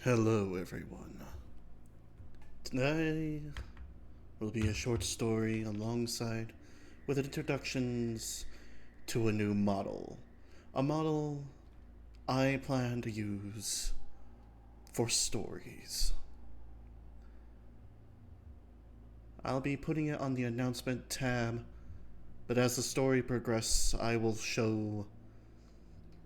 Hello, everyone. Today will be a short story alongside with introductions to a new model. A model I plan to use for stories. I'll be putting it on the announcement tab, but as the story progresses, I will show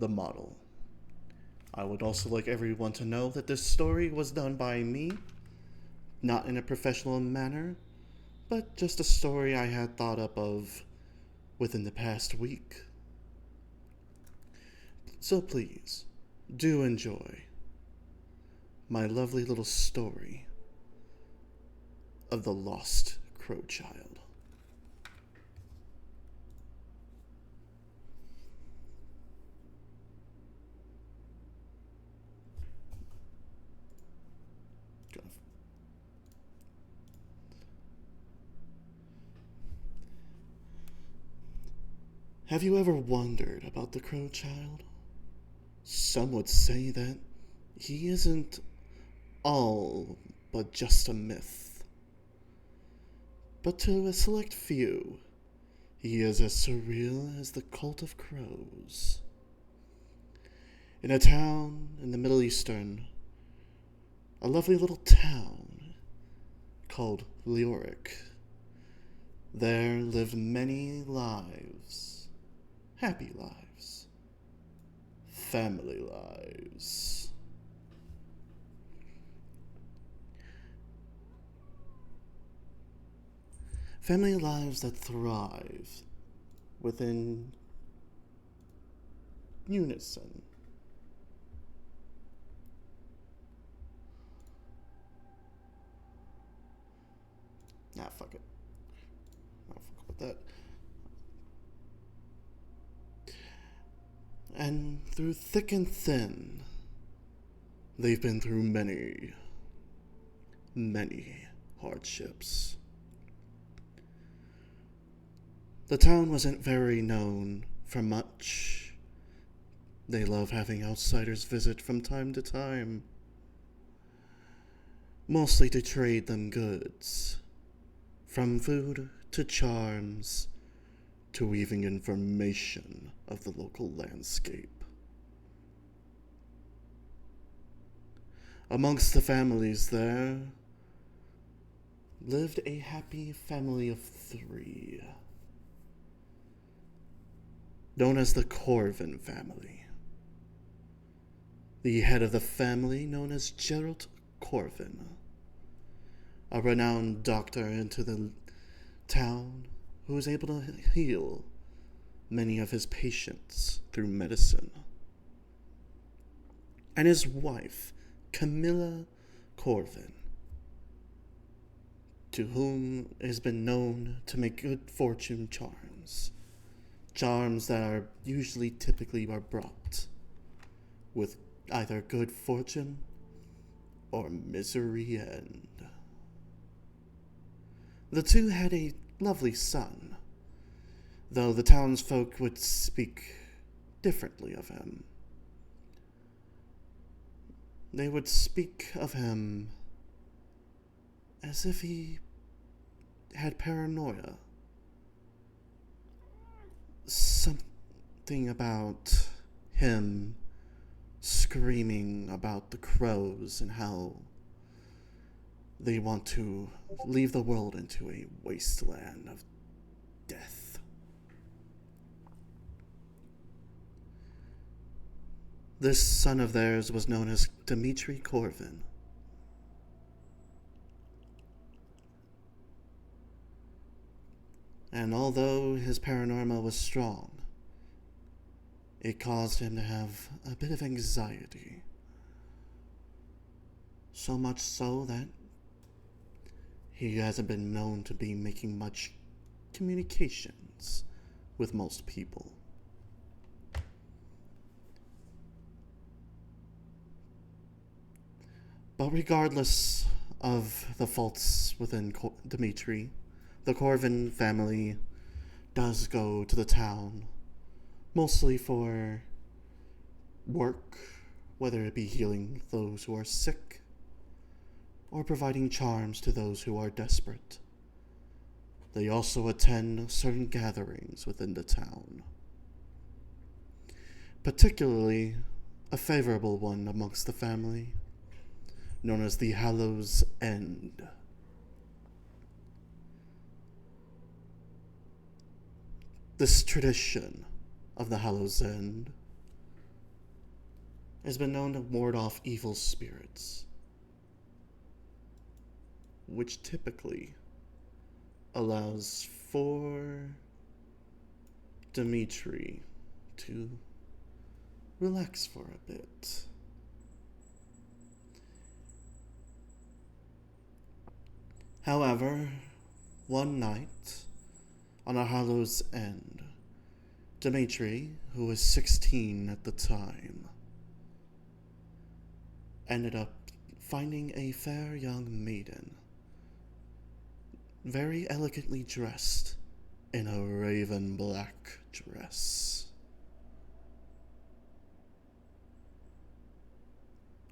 the model. I would also like everyone to know that this story was done by me, not in a professional manner, but just a story I had thought up of within the past week. So please, do enjoy my lovely little story of the lost crow child. Have you ever wondered about the crow child? Some would say that he isn't all but just a myth. But to a select few, he is as surreal as the cult of crows. In a town in the Middle Eastern, a lovely little town called Leoric, there lived many lives, happy lives, family lives. Family lives that thrive within unison. Fuck it. I'll fuck with that. And through thick and thin, they've been through many, many hardships. The town wasn't very known for much. They love having outsiders visit from time to time, mostly to trade them goods, from food to charms to weaving information of the local landscape. Amongst the families there lived a happy family of three, known as the Corvin family. The head of the family, known as Gerald Corvin, a renowned doctor into the town who was able to heal many of his patients through medicine. And his wife, Camilla Corvin, to whom has been known to make good fortune charms. Charms that are usually typically are brought with either good fortune or misery end. The two had a lovely son, though the townsfolk would speak differently of him. They would speak of him as if he had paranoia. Something about him screaming about the crows and how they want to leave the world into a wasteland of death. This son of theirs was known as Dmitri Corvin. And although his paranormal was strong, it caused him to have a bit of anxiety. So much so that he hasn't been known to be making much communications with most people. But regardless of the faults within Dmitri, the Corvin family does go to the town, mostly for work whether it be healing those who are sick or providing charms to those who are desperate. They also attend certain gatherings within the town, particularly a favorable one amongst the family, known as the Hallows End. This tradition of the Hallows End has been known to ward off evil spirits, which typically allows for Dimitri to relax for a bit. However, one night on a Hallows End, Dimitri, who was 16 at the time, ended up finding a fair young maiden, very elegantly dressed in a raven black dress.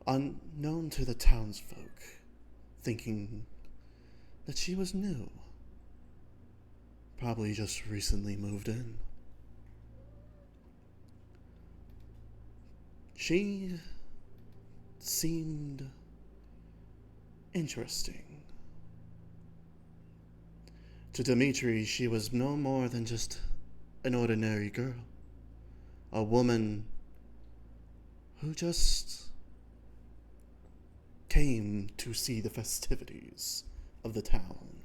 Unknown to the townsfolk, thinking that she was new, probably just recently moved in. She seemed interesting. To Dimitri, she was no more than just an ordinary girl, a woman who just came to see the festivities of the town.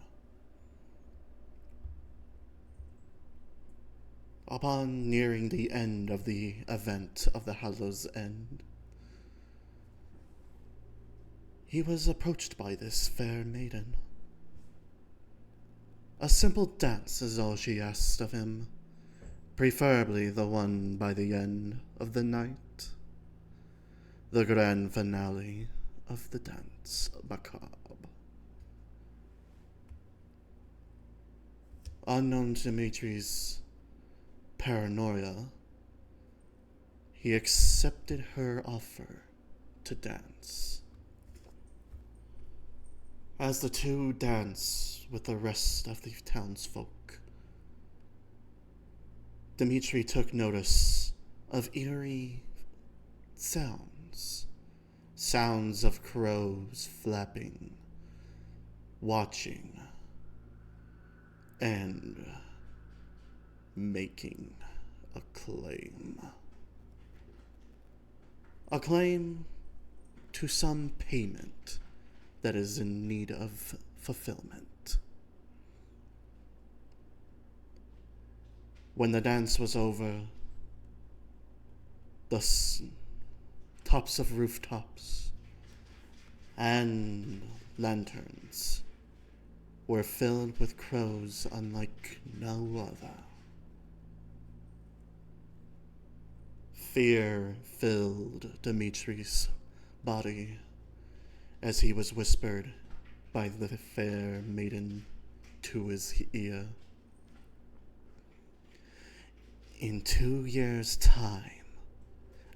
Upon nearing the end of the event of the Hallows End, he was approached by this fair maiden. A simple dance is all she asked of him, preferably the one by the end of the night, the grand finale of the dance macabre. Unknown to Dimitri's paranoia, he accepted her offer to dance. As the two dance with the rest of the townsfolk, Dimitri took notice of eerie sounds. Sounds of crows flapping, watching, and making a claim. A claim to some payment that is in need of fulfillment. When the dance was over, the tops of rooftops and lanterns were filled with crows unlike no other. Fear filled Dimitri's body as he was whispered by the fair maiden to his ear. In 2 years' time,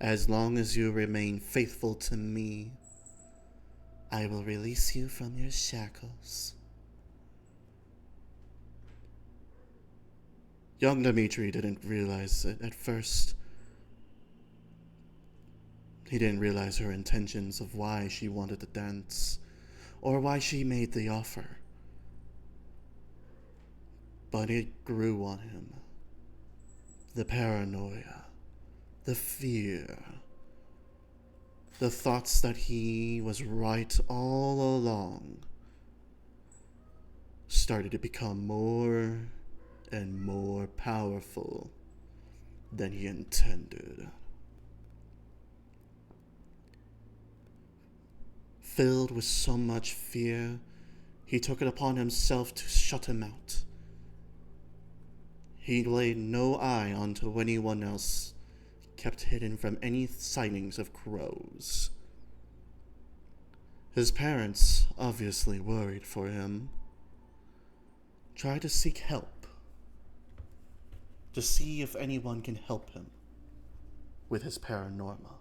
as long as you remain faithful to me, I will release you from your shackles. Young Dimitri didn't realize it at first. He didn't realize her intentions of why she wanted to dance, or why she made the offer. But it grew on him. The paranoia, the fear, the thoughts that he was right all along started to become more and more powerful than he intended. Filled with so much fear, he took it upon himself to shut him out. He laid no eye onto anyone else, kept hidden from any sightings of crows. His parents, obviously worried for him, tried to seek help, to see if anyone can help him with his paranorma.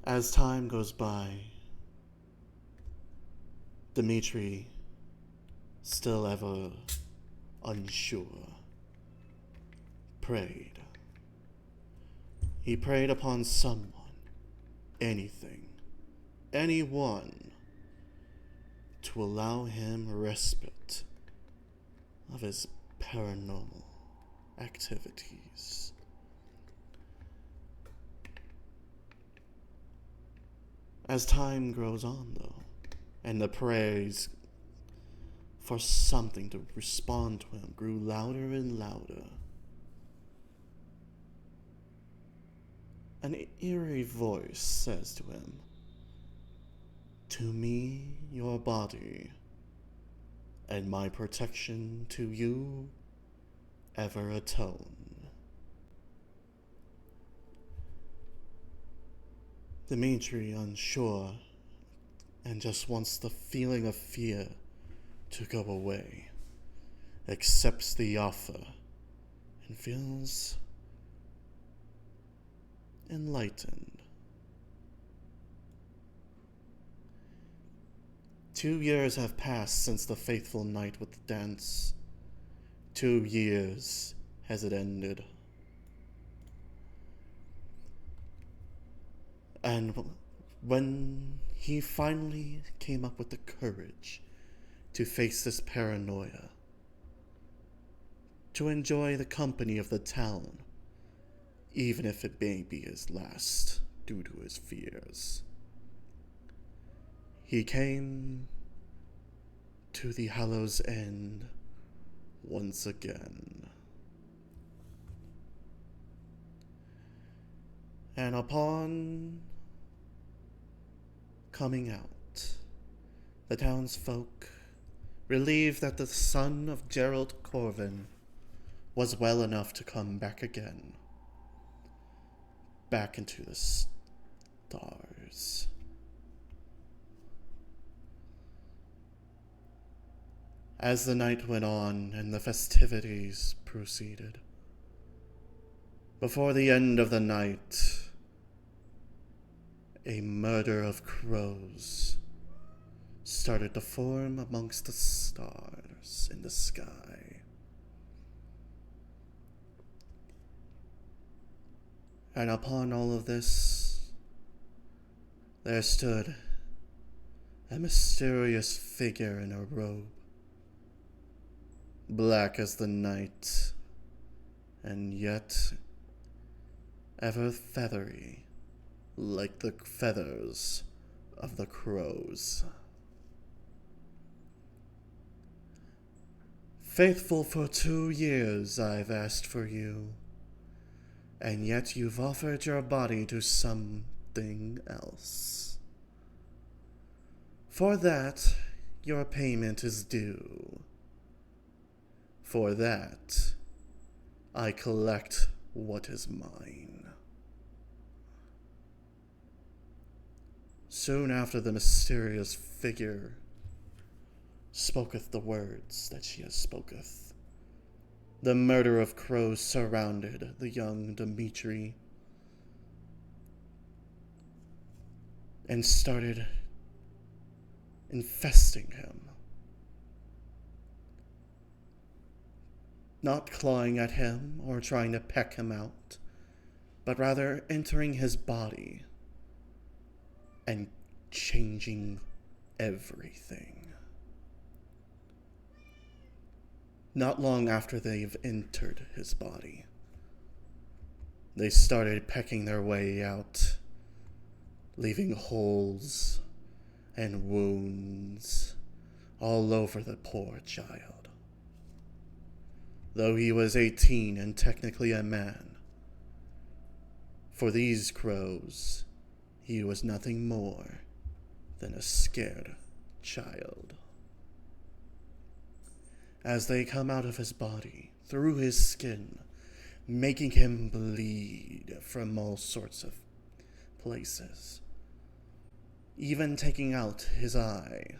As time goes by, Dimitri, still ever unsure, prayed. He prayed upon someone, anything, anyone, to allow him respite of his paranormal activities. As time grows on, though, and the prayers for something to respond to him grew louder and louder, an eerie voice says to him, "To me, your body, and my protection to you ever atone." Dimitri, unsure, and just wants the feeling of fear to go away, accepts the offer and feels enlightened. 2 years have passed since the fateful night with the dance. 2 years has it ended. And when he finally came up with the courage to face this paranoia, to enjoy the company of the town, even if it may be his last due to his fears, he came to the Hallows End once again. And upon coming out, the townsfolk, relieved that the son of Gerald Corvin was well enough to come back again, back into the stars. As the night went on and the festivities proceeded, before the end of the night, a murder of crows started to form amongst the stars in the sky. And upon all of this, there stood a mysterious figure in a robe, black as the night, and yet ever feathery, like the feathers of the crows. "Faithful for 2 years I've asked for you, and yet you've offered your body to something else. For that, your payment is due. For that, I collect what is mine." Soon after, the mysterious figure spoketh the words that she has spoketh. The murder of crows surrounded the young Dimitri and started infesting him. Not clawing at him or trying to peck him out, but rather entering his body and changing everything. Not long after they've entered his body, they started pecking their way out, leaving holes and wounds all over the poor child. Though he was 18 and technically a man, for these crows, he was nothing more than a scared child. As they come out of his body, through his skin, making him bleed from all sorts of places, even taking out his eye,